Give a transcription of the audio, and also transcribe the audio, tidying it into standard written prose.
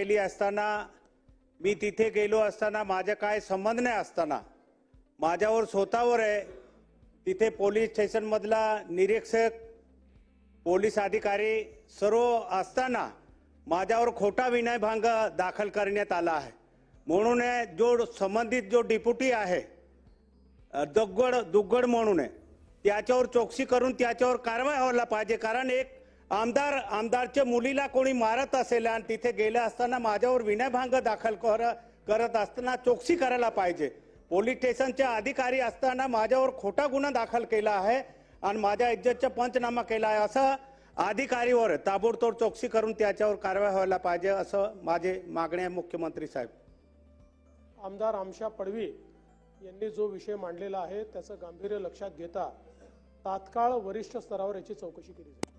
केली असताना, मी तिथे गेलो असताना, माझ्या काय संबंध नाही असताना माझ्यावर स्वतःवर आहे, तिथे पोलीस स्टेशन मधला निरीक्षक, पोलीस अधिकारी सर्व असताना माझ्यावर खोटा विनयभंग दाखल करण्यात आला आहे। म्हणून जो संबंधित जो डिप्युटी आहे दुग्गड म्हणून आहे, त्याच्यावर चौकशी करून त्याच्यावर कारवाई व्हायला पाहिजे। कारण एक आमदारच्या मुलीला कोणी मारत असेल आणि तिथे गेले असताना माझ्यावर विनयभंग दाखल करत असताना चौकशी करायला पाहिजे। पोलीस स्टेशनचे अधिकारी असताना माझ्यावर खोटा गुन्हा दाखल केला आहे आणि माझ्या इज्जतचा पंचनामा केला आहे, असं अधिकारीवर ताबडतोब चौकशी करून त्याच्यावर कारवाई व्हायला पाहिजे, असं माझे मागणी आहे मुख्यमंत्री साहेब। आमदार आमशा पडवी यांनी जो विषय मांडलेला आहे त्याचं गांभीर्य लक्षात घेता तात्काळ वरिष्ठ स्तरावर याची चौकशी केली जाईल।